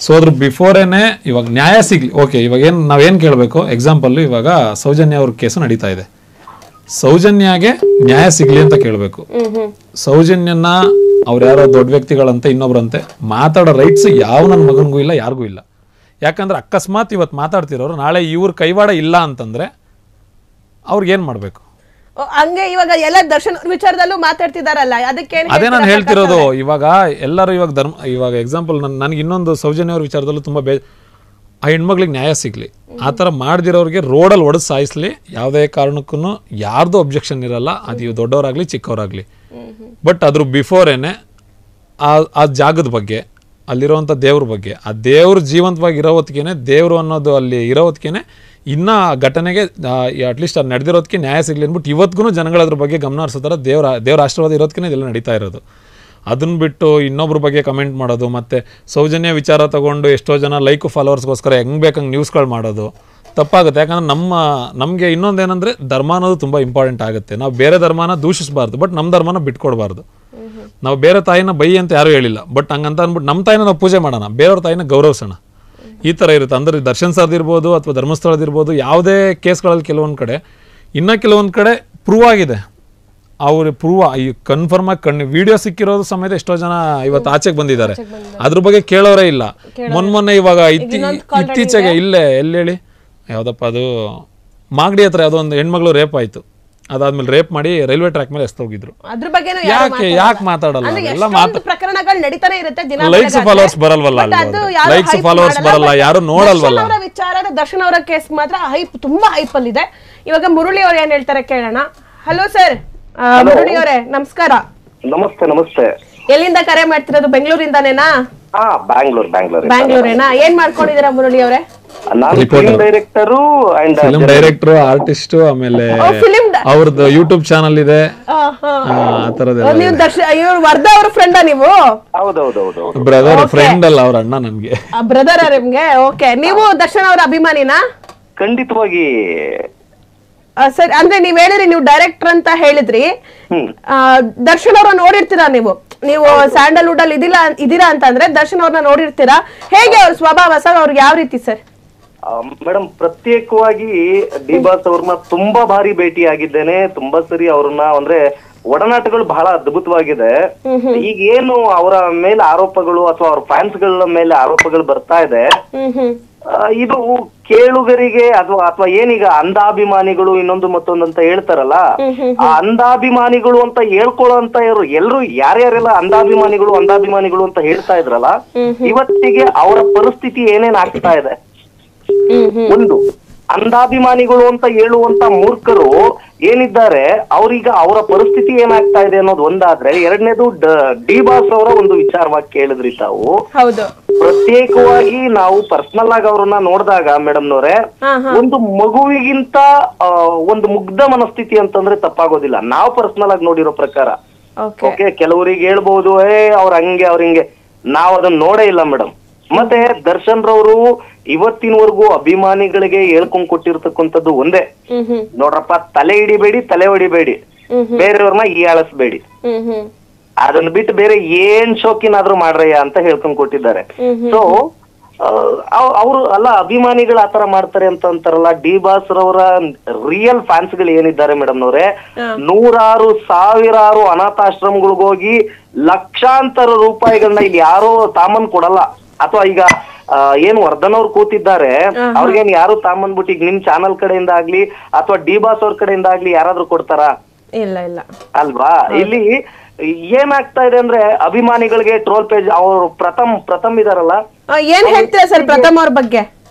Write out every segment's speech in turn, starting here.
So ಅದ್ರ ಬಿಫೋರೇನೆ ಇವಾಗ ನ್ಯಾಯ ಸಿಗ್ಲಿ. ಓಕೆ, ಇವಾಗ ನಾವೇನು ಕೇಳಬೇಕು, ಎಕ್ಸಾಂಪಲ್ ಇವಾಗ ಸೌಜನ್ಯ ಅವ್ರ ಕೇಸು ನಡೀತಾ ಇದೆ, ಸೌಜನ್ಯಗೆ ನ್ಯಾಯ ಸಿಗ್ಲಿ ಅಂತ ಕೇಳಬೇಕು. ಸೌಜನ್ಯನ ಅವ್ರು ಯಾರೋ ದೊಡ್ಡ ವ್ಯಕ್ತಿಗಳಂತೆ ಇನ್ನೊಬ್ರಂತೆ ಮಾತಾಡೋ ರೈಟ್ಸ್ ಯಾವ ನನ್ನ ಮಗನಿಗೂ ಇಲ್ಲ, ಯಾರಿಗೂ ಇಲ್ಲ. ಯಾಕಂದ್ರೆ ಅಕಸ್ಮಾತ್ ಇವತ್ತು ಮಾತಾಡ್ತಿರೋರು ನಾಳೆ ಇವ್ರ ಕೈವಾಡ ಇಲ್ಲ ಅಂತಂದ್ರೆ ಅವ್ರಿಗೆ ಏನ್ ಮಾಡ್ಬೇಕು? ಹಂಗೆ ಇವಾಗ ಎಲ್ಲ ದರ್ಶನ್ ವಿಚಾರದಲ್ಲೂ ಮಾತಾಡ್ತಿದಾರಲ್ಲ, ಅದಕ್ಕೆ ಅದೇ ನಾನು ಹೇಳ್ತಿರೋದು. ಇವಾಗ ಎಲ್ಲರೂ ಇವಾಗ ಎಕ್ಸಾಂಪಲ್ ನನ್ಗೆ ಇನ್ನೊಂದು ಸೌಜನ್ಯ ಅವ್ರ ವಿಚಾರದಲ್ಲೂ ತುಂಬಾ ಆ ಹೆಣ್ಮಕ್ಳಿಗೆ ನ್ಯಾಯ ಸಿಗ್ಲಿ, ಆ ಥರ ಮಾಡ್ದಿರೋರಿಗೆ ರೋಡಲ್ಲಿ ಹೊಡೆದು ಸಾಯಿಸ್ಲಿ, ಯಾವುದೇ ಕಾರಣಕ್ಕೂ ಯಾರ್ದು ಅಬ್ಜೆಕ್ಷನ್ ಇರಲ್ಲ, ಅದು ದೊಡ್ಡವರಾಗ್ಲಿ ಚಿಕ್ಕವರಾಗ್ಲಿ. ಬಟ್ ಅದ್ರ ಬಿಫೋರೇನೆ ಆ ಜಾಗದ ಬಗ್ಗೆ, ಅಲ್ಲಿರೋವಂಥ ದೇವ್ರ ಬಗ್ಗೆ, ಆ ದೇವ್ರ ಜೀವಂತವಾಗಿ ಇರೋ ಹೊತ್ತಿಗೆ, ದೇವರು ಅನ್ನೋದು ಅಲ್ಲಿ ಇರೋ ಹೊತ್ತಿಗೆ ಇನ್ನ ಘಟನೆಗೆ ಅಟ್ಲೀಸ್ಟ್ ಅದು ನಡೆದಿರೋದಕ್ಕೆ ನ್ಯಾಯ ಸಿಗ್ಲಿ ಅಂದ್ಬಿಟ್ಟು ಇವತ್ತಿಗೂ ಜನಗಳು ಅದ್ರ ಬಗ್ಗೆ ಗಮನ ಹರಿಸೋ ಥರ ದೇವ್ರ ಆಶೀರ್ವಾದ ಇರೋದಕ್ಕೆ ಇದೆಲ್ಲ ನಡೀತಾ ಇರೋದು. ಅದನ್ನ ಬಿಟ್ಟು ಇನ್ನೊಬ್ರ ಬಗ್ಗೆ ಕಮೆಂಟ್ ಮಾಡೋದು, ಮತ್ತು ಸೌಜನ್ಯ ವಿಚಾರ ತಗೊಂಡು ಎಷ್ಟೋ ಜನ ಲೈಕ್ ಫಾಲೋವರ್ಸ್ಗೋಸ್ಕರ ಹೆಂಗೆ ಬೇಕಂಗೆ ನ್ಯೂಸ್ಗಳು ಮಾಡೋದು ತಪ್ಪಾಗುತ್ತೆ. ಯಾಕಂದ್ರೆ ನಮಗೆ ಇನ್ನೊಂದೇನೆಂದರೆ ಧರ್ಮ ಅನ್ನೋದು ತುಂಬ ಇಂಪಾರ್ಟೆಂಟ್ ಆಗುತ್ತೆ. ನಾವು ಬೇರೆ ಧರ್ಮನ ದೂಷಿಸಬಾರ್ದು, ಬಟ್ ನಮ್ಮ ಧರ್ಮನ ಬಿಟ್ಕೊಡ್ಬಾರ್ದು. ನಾವು ಬೇರೆ ತಾಯಿನ ಬೈ ಅಂತ ಯಾರೂ ಹೇಳಿಲ್ಲ, ಬಟ್ ಹಂಗಂತ ಅಂದ್ಬಿಟ್ಟು ನಮ್ಮ ತಾಯಿನ ನಾವು ಪೂಜೆ ಮಾಡೋಣ, ಬೇರೆಯವ್ರ ತಾಯಿನ ಗೌರವಿಸೋಣ, ಈ ಥರ ಇರುತ್ತೆ. ಅಂದರೆ ದರ್ಶನ್ ಸರ್ದಿರ್ಬೋದು ಅಥವಾ ಧರ್ಮಸ್ಥಳದಿರ್ಬೋದು, ಯಾವುದೇ ಕೇಸ್ಗಳಲ್ಲಿ ಕೆಲವೊಂದು ಕಡೆ ಇನ್ನೂ ಕೆಲವೊಂದು ಕಡೆ ಪ್ರೂವ್ ಆಗಿದೆ. ಅವ್ರು ಕನ್ಫರ್ಮ್ ಆಗಿ ವಿಡಿಯೋ ಸಿಕ್ಕಿರೋದು ಸಮೇತ ಎಷ್ಟೋ ಜನ ಇವತ್ತು ಆಚೆಗೆ ಬಂದಿದ್ದಾರೆ, ಅದ್ರ ಬಗ್ಗೆ ಕೇಳೋರೇ ಇಲ್ಲ. ಮೊನ್ನೆ ಇವಾಗ ಇತ್ತೀಚೆಗೆ ಇಲ್ಲೇ ಎಲ್ಲಿ ಹೇಳಿ ಯಾವುದಪ್ಪ ಅದು ಮಾಗಡಿ ಹತ್ರ ಯಾವುದೋ ಒಂದು ಹೆಣ್ಮಗಳು ರೇಪ್ ಆಯ್ತು, ಅದಾದ್ಮೇಲೆ ರೇಪ್ ಮಾಡಿ ರೈಲ್ವೆ ಟ್ರ್ಯಾಕ್ ಮೇಲೆ ಎಸ್ತೋಗಿದ್ರು. ಯಾಕೆ ಮಾತಾಡಲ್ಲ? ಪ್ರಕರಣಗಳು ನಡೀತಾನೆ ಇರುತ್ತೆ. ಲೈಕ್ಸ್ ಫಾಲೋವರ್ಸ್ ಬರಲ್ವಲ್ಲ, ಲೈಕ್ಸ್ ಫಾಲೋವರ್ಸ್ ಬರಲ್ಲ, ಯಾರು ನೋಡಲ್ವಲ್ಲ. ವಿಚಾರ ದರ್ಶನ್ ಅವರ ಕೇಸ್ ಮಾತ್ರ ಹೈಪ್, ತುಂಬಾ ಹೈಪ್ ಅಲ್ಲಿ ಇದೆ. ಇವಾಗ ಮುರಳಿ ಅವ್ರು ಏನ್ ಹೇಳ್ತಾರೆ ಕೇಳೋಣ. ಹಲೋ ಸರ್, ಮುರಳಿ ಅವರೇ ನಮಸ್ಕಾರ. ನಮಸ್ತೆ. ನಮಸ್ತೆ. ಎಲ್ಲಿಂದ ಕರೆ ಮಾಡ್ತಿರೋದು? ಬೆಂಗಳೂರಿಂದಾನೇನಾ? ಬ್ಯಾಂಗ್ಳೂರೇನಾ? ಏನ್ ಮಾಡ್ಕೊಂಡಿದ್ದೀರಾ ಮುರಳಿ ಅವರೇ? ಫಿಲ್ಮ್ ಡೈರೆಕ್ಟರ್, ಆರ್ಟಿಸ್ಟ್, ಆಮೇಲೆ ಅವ್ರದ್ದು ಯೂಟ್ಯೂಬ್ ಚಾನಲ್ ಇದೆ. ನೀವು ವರ್ಧಾ ಅವ್ರ ಫ್ರೆಂಡಾ? ನೀವು ಬ್ರದರ್ ಫ್ರೆಂಡ್ ಅಲ್ಲ, ಅವ್ರ ಅಣ್ಣ ನನ್ಗೆ ಬ್ರದರ್ ನಿಮ್ಗೆ. ಓಕೆ, ನೀವು ದರ್ಶನ್ ಅವರ ಅಭಿಮಾನಿನಾ? ಖಂಡಿತವಾಗಿ ಸರಿ. ಅಂದ್ರೆ ನೀವ್ ಹೇಳಿದ್ರಿ ನೀವು ಡೈರೆಕ್ಟರ್ ಅಂತ ಹೇಳಿದ್ರಿ, ದರ್ಶನ್ ಅವ್ರ ನೋಡಿರ್ತೀರಾ ನೀವು? ನೀವು ಸ್ಯಾಂಡಲ್ವುಡ್ ಅಲ್ಲಿ ಇದೀರಾ ಅಂತಂದ್ರೆ ದರ್ಶನ್ ಅವ್ರನ್ನ ನೋಡಿರ್ತೀರಾ. ಹೇಗೆ ಅವ್ರ ಸ್ವಭಾವ ಸರ್? ಅವ್ರಿಗೆ ಯಾವ ರೀತಿ ಸರ್? ಮೇಡಮ್, ಪ್ರತ್ಯೇಕವಾಗಿ ಡಿ ಬಾಸ್ ಅವ್ರನ್ನ ತುಂಬಾ ಬಾರಿ ಭೇಟಿ ಆಗಿದ್ದೇನೆ. ತುಂಬಾ ಸರಿ ಅವ್ರನ್ನ ಅಂದ್ರೆ ಒಡನಾಟಗಳು ಬಹಳ ಅದ್ಭುತವಾಗಿದೆ. ಈಗ ಏನು ಅವರ ಮೇಲೆ ಆರೋಪಗಳು ಅಥವಾ ಅವ್ರ ಫ್ಯಾನ್ಸ್ ಗಳ ಮೇಲೆ ಆರೋಪಗಳು ಬರ್ತಾ ಇದೆ, ಇದು ಕೇಳುಗರಿಗೆ ಅಥವಾ ಏನೀಗ ಅಂಧಾಭಿಮಾನಿಗಳು ಇನ್ನೊಂದು ಮತ್ತೊಂದು ಅಂತ ಹೇಳ್ತಾರಲ್ಲ, ಆ ಅಂಧಾಭಿಮಾನಿಗಳು ಅಂತ ಹೇಳ್ಕೊಳ್ಳೋಂತ ಎಲ್ರು ಯಾರ್ಯಾರೆಲ್ಲ ಅಂಧಾಭಿಮಾನಿಗಳು ಅಂತ ಹೇಳ್ತಾ ಇದ್ರಲ್ಲ, ಇವತ್ತಿಗೆ ಅವರ ಪರಿಸ್ಥಿತಿ ಏನೇನ್ ಆಗ್ತಾ ಇದೆ. ಒಂದು, ಅಂಧಾಭಿಮಾನಿಗಳು ಅಂತ ಹೇಳುವಂತ ಮೂರ್ಖರು ಏನಿದ್ದಾರೆ ಅವ್ರೀಗ ಅವರ ಪರಿಸ್ಥಿತಿ ಏನಾಗ್ತಾ ಇದೆ ಅನ್ನೋದು ಒಂದಾದ್ರೆ, ಎರಡನೇದು ಡಿ ಬಾಸ್ ಅವರ ಒಂದು ವಿಚಾರವಾಗಿ ಕೇಳಿದ್ರಿ ತಾವು. ಪ್ರತ್ಯೇಕವಾಗಿ ನಾವು ಪರ್ಸನಲ್ ಆಗಿ ಅವ್ರನ್ನ ನೋಡಿದಾಗ ಮೇಡಮ್ನವ್ರೆ, ಒಂದು ಮಗುವಿಗಿಂತ ಒಂದು ಮುಗ್ಧ ಮನಸ್ಥಿತಿ ಅಂತಂದ್ರೆ ತಪ್ಪಾಗೋದಿಲ್ಲ, ನಾವು ಪರ್ಸನಲ್ ಆಗಿ ನೋಡಿರೋ ಪ್ರಕಾರ. ಓಕೆ, ಕೆಲವರಿಗೆ ಹೇಳ್ಬಹುದು ಅವ್ರ ಹಿಂಗೆ, ನಾವ್ ಅದನ್ನ ನೋಡೇ ಇಲ್ಲ ಮೇಡಮ್. ಮತ್ತೆ ದರ್ಶನ್ ರವರು ಇವತ್ತಿನವರೆಗೂ ಅಭಿಮಾನಿಗಳಿಗೆ ಹೇಳ್ಕೊಂಡ್ ಕೊಟ್ಟಿರ್ತಕ್ಕಂಥದ್ದು ಒಂದೇ, ನೋಡ್ರಪ್ಪ, ತಲೆ ಹೊಡಿಬೇಡಿ, ಬೇರೆಯವ್ರನ್ನ ಹೀಯಾಳಿಸ್ಬೇಡಿ, ಅದನ್ನ ಬಿಟ್ಟು ಬೇರೆ ಏನ್ ಶೋಕಿನಾದ್ರೂ ಮಾಡ್ರಯ್ಯ ಅಂತ ಹೇಳ್ಕೊಂಡ್ ಕೊಟ್ಟಿದ್ದಾರೆ. ಸೊ ಅವರು ಅಭಿಮಾನಿಗಳು ಆತರ ಮಾಡ್ತಾರೆ ಅಂತ ಅಂತಾರಲ್ಲ. ಡಿ ಬಾಸ್ ರವರ ರಿಯಲ್ ಫ್ಯಾನ್ಸ್ ಗಳು ಏನಿದ್ದಾರೆ ಮೇಡಮ್ನವ್ರೆ, ನೂರಾರು ಸಾವಿರಾರು ಅನಾಥಾಶ್ರಮಗಳಿಗೋಗಿ ಲಕ್ಷಾಂತರ ರೂಪಾಯಿಗಳನ್ನ ಇಲ್ಲಿ ಯಾರೋ ಸಾಮಾನ್ ಕೊಡಲ್ಲ. ಅಥವಾ ಈಗ ಏನು ವರ್ಧನ್ ಅವ್ರು ಕೂತಿದ್ದಾರೆ, ಅವ್ರಿಗೇನ್ ಯಾರು ತಾಂಬಂದ್ಬಿಟ್ಟು ಈಗ ನಿಮ್ ಚಾನಲ್ ಕಡೆಯಿಂದ ಆಗ್ಲಿ ಅಥವಾ ಡಿ ಬಾಸ್ ಅವ್ರ ಕಡೆಯಿಂದ ಆಗ್ಲಿ ಯಾರಾದ್ರೂ ಕೊಡ್ತಾರ? ಇಲ್ಲ ಅಲ್ವಾ? ಇಲ್ಲಿ ಏನಾಗ್ತಾ ಇದೆ ಅಂದ್ರೆ ಅಭಿಮಾನಿಗಳಿಗೆ ಟ್ರೋಲ್ ಪೇಜ್ ಅವರು ಪ್ರಥಮ್ ಇದಾರಲ್ಲ, ಏನ್ ಹೇಳ್ತೀರಾ ಸರ್ ಪ್ರಥಮ್ ಅವ್ರ ಬಗ್ಗೆ?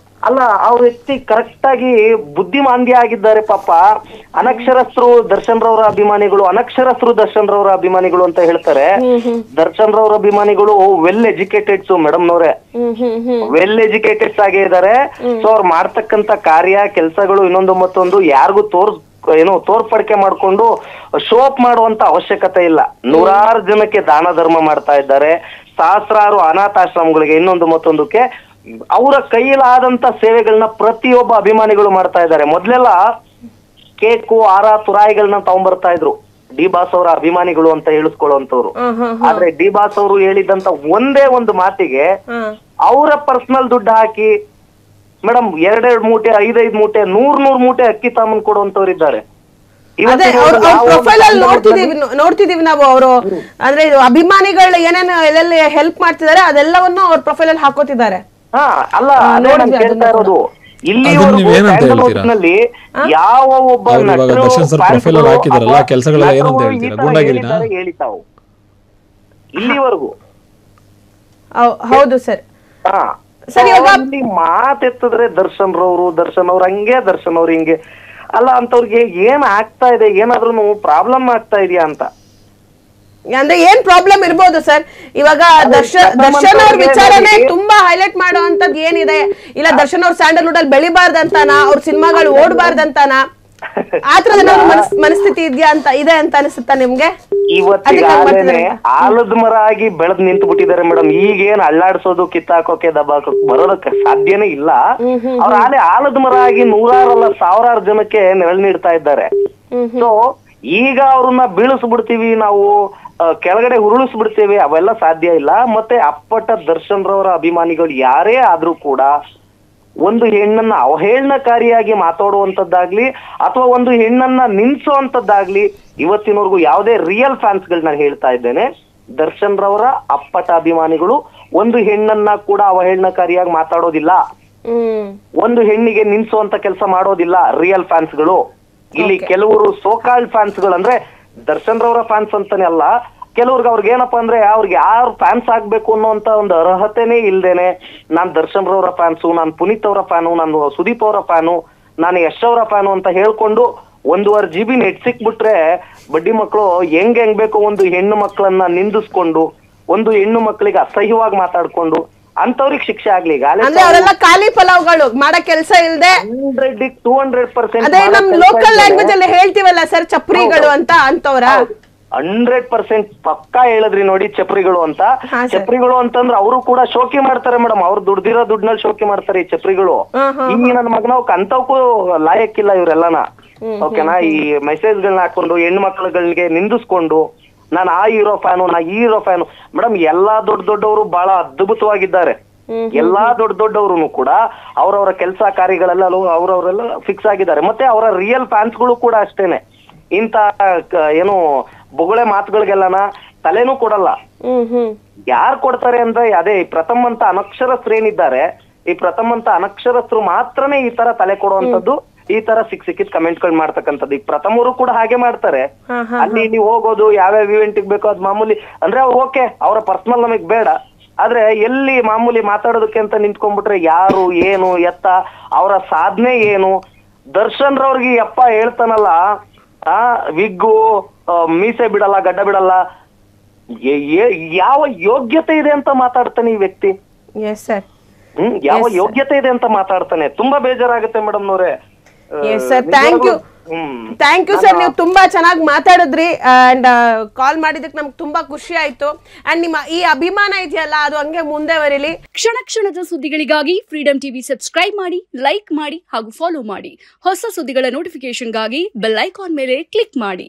ಅಲ್ಲ, ಅವ್ರ ವ್ಯಕ್ತಿ ಕರೆಕ್ಟ್ ಆಗಿ ಬುದ್ಧಿಮಾಂದ್ಯ ಆಗಿದ್ದಾರೆ ಪಾಪ. ಅನಕ್ಷರಸ್ಥರು ದರ್ಶನ್ ರವರ ಅಭಿಮಾನಿಗಳು, ದರ್ಶನ್ ರವರ ಅಭಿಮಾನಿಗಳು ಅಂತ ಹೇಳ್ತಾರೆ. ದರ್ಶನ್ ರವರ ಅಭಿಮಾನಿಗಳು ವೆಲ್ ಎಜುಕೇಟೆಡ್ಸ್ ಮೇಡಮ್ನವ್ರೆ, ವೆಲ್ ಎಜುಕೇಟೆಡ್ಸ್ ಆಗೇ ಇದ್ದಾರೆ. ಸೊ ಅವ್ರು ಮಾಡ್ತಕ್ಕಂತ ಕಾರ್ಯ ಕೆಲಸಗಳು ಇನ್ನೊಂದು ಮತ್ತೊಂದು ಯಾರಿಗೂ ತೋರ್ಪಡಿಕೆ ಮಾಡ್ಕೊಂಡು ಶೋ ಅಪ್ ಮಾಡುವಂತ ಅವಶ್ಯಕತೆ ಇಲ್ಲ. ನೂರಾರು ಜನಕ್ಕೆ ದಾನ ಧರ್ಮ ಮಾಡ್ತಾ ಇದ್ದಾರೆ, ಸಹಸ್ರಾರು ಅನಾಥಾಶ್ರಮಗಳಿಗೆ ಇನ್ನೊಂದು ಮತ್ತೊಂದಕ್ಕೆ ಅವರ ಕೈಲಾದಂತ ಸೇವೆಗಳನ್ನ ಪ್ರತಿಯೊಬ್ಬ ಅಭಿಮಾನಿಗಳು ಮಾಡ್ತಾ ಇದ್ದಾರೆ. ಮೊದ್ಲೆಲ್ಲ ಕೇಕು, ಆರ, ತುರಾಯಿಗಳನ್ನ ತಗೊಂಡ್ಬರ್ತಾ ಇದ್ರು ಡಿ ಬಾಸ್ ಅವರ ಅಭಿಮಾನಿಗಳು ಅಂತ ಹೇಳಿಸ್ಕೊಳ್ಳುವಂತವ್ರು. ಆದ್ರೆ ಡಿ ಬಾಸ್ ಅವರು ಹೇಳಿದಂತ ಒಂದೇ ಒಂದು ಮಾತಿಗೆ ಅವರ ಪರ್ಸನಲ್ ದುಡ್ಡು ಹಾಕಿ ಮೇಡಮ್ 2 ಮೂಟೆ 5 ಮೂಟೆ 100 ಮೂಟೆ ಅಕ್ಕಿ ತಾಮನ್ ಕೊಡುವಂತವ್ರು ಇದ್ದಾರೆ. ಅದೇ ಪ್ರೊಫೈಲ್ ಅಲ್ಲಿ ನೋಡ್ತಿದೀವಿ ನಾವು. ಅವರು ಅಂದ್ರೆ ಅಭಿಮಾನಿಗಳು ಏನೇನು ಎಲ್ಲೆಲ್ಲಿ ಹೆಲ್ಪ್ ಮಾಡ್ತಿದ್ದಾರೆ ಅದೆಲ್ಲವನ್ನು ಅವ್ರ ಪ್ರೊಫೈಲ್ ಅಲ್ಲಿ ಹಾಕೋತಿದ್ದಾರೆ. ಅಲ್ಲ ಕೇಳ್ತಾ ಇರೋದು ನಲ್ಲಿ ಯಾವ ಒಬ್ಬ ಹೇಳಿ ತಾವು ಇಲ್ಲಿವರೆಗೂ. ಹೌದು ಸರ್. ಇಲ್ಲಿ ಮಾತೆತ್ತಿದ್ರೆ ದರ್ಶನ್ ಅವ್ರು ಹಂಗೆ ದರ್ಶನ್ ಅವ್ರು ಹಿಂಗೆ ಅಲ್ಲ ಅಂತವ್ರಿಗೆ ಏನ್ ಆಗ್ತಾ ಇದೆ, ಏನಾದ್ರೂ ಪ್ರಾಬ್ಲಮ್ ಆಗ್ತಾ ಇದೆಯಾ ಅಂತ. ಅಂದ್ರೆ ಏನ್ ಪ್ರಾಬ್ಲಮ್ ಇರ್ಬೋದು ಸರ್? ಇವಾಗ ದರ್ಶನ್ ಅವ್ರ ವಿಚಾರನೆ ತುಂಬಾ ಹೈಲೈಟ್ ಮಾಡುವಂತದ್ ಏನಿದೆ? ಇಲ್ಲ ದರ್ಶನ್ ಅವ್ರ ಸ್ಯಾಂಡಲ್ವುಡ್ ಅಲ್ಲಿ ಬೆಳಿಬಾರ್ದಂತಾನ, ಅವ್ರ ಸಿನಿಮಾಗಳು ಓಡಬಾರ್ದಂತಾನ, ಆತರದ ಮನಸ್ಥಿತಿ ಇದೆ ಅಂತ ಅನಿಸುತ್ತಾ ನಿಮ್ಗೆ? ಇವತ್ತಿಗಾಗಲೇ ಆಲದ ಮರ ಆಗಿ ಬೆಳೆದ್ ನಿಂತು ಬಿಟ್ಟಿದ್ದಾರೆ ಮೇಡಮ್. ಈಗೇನ್ ಅಳ್ಳಾಡ್ಸೋದು ಕಿತ್ತಾಕೋಕೆ ದಬ್ಬಾಕೋಕೆ ಬರೋದಕ್ಕೆ ಸಾಧ್ಯನೇ ಇಲ್ಲ. ಅವ್ರ ಆಲದ ಮರ ಆಗಿ 100 ಸಾವಿರಾರು ಜನಕ್ಕೆ ನೆರಳು ನೀಡ್ತಾ ಇದ್ದಾರೆ. ಸೊ ಈಗ ಅವ್ರನ್ನ ಬೀಳಿಸ್ಬಿಡ್ತೀವಿ ನಾವು, ಕೆಳಗಡೆ ಉರುಳಿಸ್ಬಿಡ್ತೇವೆ, ಅವೆಲ್ಲ ಸಾಧ್ಯ ಇಲ್ಲ. ಮತ್ತೆ ಅಪ್ಪಟ ದರ್ಶನ್ ರವರ ಅಭಿಮಾನಿಗಳು ಯಾರೇ ಆದ್ರೂ ಕೂಡ ಒಂದು ಹೆಣ್ಣನ್ನ ಅವಹೇಳನಕಾರಿಯಾಗಿ ಮಾತಾಡುವಂತದ್ದಾಗ್ಲಿ ಅಥವಾ ಒಂದು ಹೆಣ್ಣನ್ನ ನಿಲ್ಸುವಂತದ್ದಾಗ್ಲಿ ಇವತ್ತಿನವರೆಗೂ ಯಾವುದೇ ರಿಯಲ್ ಫ್ಯಾನ್ಸ್ ಗಳನ್ನ ಹೇಳ್ತಾ ಇದ್ದೇನೆ, ದರ್ಶನ್ ರವರ ಅಪ್ಪಟ ಅಭಿಮಾನಿಗಳು ಒಂದು ಹೆಣ್ಣನ್ನ ಕೂಡ ಅವಹೇಳನಕಾರಿಯಾಗಿ ಮಾತಾಡೋದಿಲ್ಲ, ಒಂದು ಹೆಣ್ಣಿಗೆ ನಿಲ್ಸುವಂತ ಕೆಲಸ ಮಾಡೋದಿಲ್ಲ ರಿಯಲ್ ಫ್ಯಾನ್ಸ್ ಗಳು. ಇಲ್ಲಿ ಕೆಲವರು ಸೋಕಾಲ್ಡ್ ಫ್ಯಾನ್ಸ್ ಗಳು ಅಂದ್ರೆ ದರ್ಶನ್ ರವರ ಫ್ಯಾನ್ಸ್ ಅಂತಾನೆ ಅಲ್ಲ, ಕೆಲವ್ರಿಗೆ ಅವ್ರಿಗೆ ಏನಪ್ಪಾ ಅಂದ್ರೆ ಅವ್ರಿಗೆ ಯಾರು ಫ್ಯಾನ್ಸ್ ಆಗ್ಬೇಕು ಅನ್ನೋಂತ ಒಂದು ಅರ್ಹತೆನೇ ಇಲ್ದೇನೆ ನಾನ್ ದರ್ಶನ್ ರವರ ಫ್ಯಾನ್ಸು, ನಾನ್ ಪುನೀತ್ ಅವರ ಫ್ಯಾನು, ನಾನು ಸುದೀಪ್ ಅವರ ಫ್ಯಾನು, ನಾನು ಯಶ್ ಅವರ ಫ್ಯಾನು ಅಂತ ಹೇಳ್ಕೊಂಡು 1.5 GB ನೆಟ್ ಸಿಕ್ಬಿಟ್ರೆ ಬಡ್ಡಿ ಮಕ್ಕಳು ಹೆಂಗ್ ಬೇಕು ಒಂದು ಹೆಣ್ಣು ಮಕ್ಕಳನ್ನ ನಿಂದಿಸ್ಕೊಂಡು ಒಂದು ಹೆಣ್ಣು ಮಕ್ಕಳಿಗೆ ಅಸಹ್ಯವಾಗಿ ಮಾತಾಡ್ಕೊಂಡು ಅಂತವ್ರಿಗೆ ಶಿಕ್ಷೆ ಆಗ್ಲಿ. ಅವರೆಲ್ಲ ಖಾಲಿ ಫಲಾವ್ಗಳು ಮಾಡೋ ಕೆಲಸ ಇಲ್ದೆ 200% ಅದೇ ನಮ್ ಲೋಕಲ್ ಲ್ಯಾಂಗ್ವೇಜ್ ಅಲ್ಲಿ ಹೇಳ್ತೀವಲ್ಲ ಸರ್, ಚಪ್ರಿಗಳು ಅಂತ ಅಂತವ್ರ 100% ಪಕ್ಕಾ ಹೇಳಿದ್ರಿ ನೋಡಿ, ಚಪ್ರಿಗಳು ಅಂತ. ಚಪ್ರಿಗಳು ಅಂತಂದ್ರೆ ಅವರು ಕೂಡ ಶೋಕಿ ಮಾಡ್ತಾರೆ ಮೇಡಮ್, ಅವ್ರು ದುಡ್ದಿರೋ ದುಡ್ನಲ್ಲಿ ಶೋಕಿ ಮಾಡ್ತಾರೆ ಈ ಚಪ್ರಿಗಳು. ಈಗ ನನ್ನ ಮಗನವ್ ಅಂತವಕ್ಕೂ ಲಾಯಕ್ಕಿಲ್ಲ ಇವರೆಲ್ಲನ. ಓಕೆನಾ? ಈ ಮೆಸೇಜ್ ಗಳನ್ನ ಹಾಕೊಂಡು ಹೆಣ್ಣು ಮಕ್ಕಳುಗಳಿಗೆ ನಿಂದಿಸ್ಕೊಂಡು ನಾನು ಆ ಹೀರೋ ಫ್ಯಾನು, ನಾ ಈ ಹೀರೋ ಫ್ಯಾನು. ಮೇಡಮ್ ಎಲ್ಲಾ ದೊಡ್ಡವರು ಬಹಳ ಅದ್ಭುತವಾಗಿದ್ದಾರೆ. ಎಲ್ಲಾ ದೊಡ್ಡವರು ಕೂಡ ಅವರವರ ಕೆಲಸ ಕಾರ್ಯಗಳೆಲ್ಲ ಅವರವರೆಲ್ಲ ಫಿಕ್ಸ್ ಆಗಿದ್ದಾರೆ. ಮತ್ತೆ ಅವರ ರಿಯಲ್ ಫ್ಯಾನ್ಸ್ಗಳು ಕೂಡ ಅಷ್ಟೇನೆ. ಇಂತ ಏನು ಬೊಗಳೆ ಮಾತುಗಳಿಗೆಲ್ಲನ ತಲೆನೂ ಕೊಡಲ್ಲ. ಯಾರು ಕೊಡ್ತಾರೆ ಅಂದ್ರೆ ಅದೇ ಪ್ರಥಮ್ ಅಂತ ಅನಕ್ಷರಸ್ಥರು ಏನಿದ್ದಾರೆ, ಈ ಪ್ರಥಮ್ ಅಂತ ಅನಕ್ಷರಸ್ಥರು ಮಾತ್ರನೇ ಈ ತರ ತಲೆ ಕೊಡುವಂತದ್ದು, ಈ ತರ ಸಿಕ್ಕಿದ್ ಕಮೆಂಟ್ ಗಳು ಮಾಡ್ತಕ್ಕಂಥದ್ದು. ಈ ಪ್ರಥಮರು ಕೂಡ ಹಾಗೆ ಮಾಡ್ತಾರೆ. ಅಲ್ಲಿ ಇಲ್ಲಿ ಹೋಗೋದು, ಯಾವ್ಯಾವ ಇವೆಂಟ್ ಬೇಕೋ ಅದ್ ಮಾಮೂಲಿ ಅಂದ್ರೆ ಅವ್ರು ಓಕೆ, ಅವರ ಪರ್ಸನಲ್ ನಮಗ್ ಬೇಡ. ಆದ್ರೆ ಎಲ್ಲಿ ಮಾಮೂಲಿ ಮಾತಾಡೋದಕ್ಕೆ ಅಂತ ನಿಂತ್ಕೊಂಡ್ಬಿಟ್ರೆ ಯಾರು ಏನು ಎತ್ತ ಅವರ ಸಾಧನೆ ಏನು. ದರ್ಶನ್ ರವ್ರಿಗೆ ಯಪ್ಪ ಹೇಳ್ತಾನಲ್ಲ, ವಿಗ್ಗು ಮೀಸೆ ಬಿಡಲ್ಲ, ಗಡ್ಡ ಬಿಡಲ್ಲ, ಯಾವ ಯೋಗ್ಯತೆ ಇದೆ ಅಂತ ಮಾತಾಡ್ತಾನೆ ಈ ವ್ಯಕ್ತಿ. ಯಾವ ಯೋಗ್ಯತೆ ಇದೆ ಅಂತ ಮಾತಾಡ್ತಾನೆ. ತುಂಬಾ ಬೇಜಾರಾಗುತ್ತೆ ಮೇಡಮ್ ನವ್ರೆ. ಥ್ಯಾಂಕ್ ಯು ಸರ್, ನೀವು ತುಂಬಾ ಚೆನ್ನಾಗಿ ಮಾತಾಡಿದ್ರಿ ಅಂಡ್ ಕಾಲ್ ಮಾಡಿದಕ್ಕೆ ನಮ್ಗೆ ತುಂಬಾ ಖುಷಿ ಆಯ್ತು. ಅಂಡ್ ನಿಮ್ಮ ಈ ಅಭಿಮಾನ ಇದೆಯಲ್ಲ ಅದು ಹಂಗೆ ಮುಂದೆ ಬರಲಿ. ಕ್ಷಣ ಕ್ಷಣದ ಸುದ್ದಿಗಳಿಗಾಗಿ ಫ್ರೀಡಂ ಟಿವಿ ಸಬ್ಸ್ಕ್ರೈಬ್ ಮಾಡಿ, ಲೈಕ್ ಮಾಡಿ ಹಾಗೂ ಫಾಲೋ ಮಾಡಿ. ಹೊಸ ಸುದ್ದಿಗಳ ನೋಟಿಫಿಕೇಶನ್ಗಾಗಿ ಬೆಲ್ ಐಕಾನ್ ಮೇಲೆ ಕ್ಲಿಕ್ ಮಾಡಿ.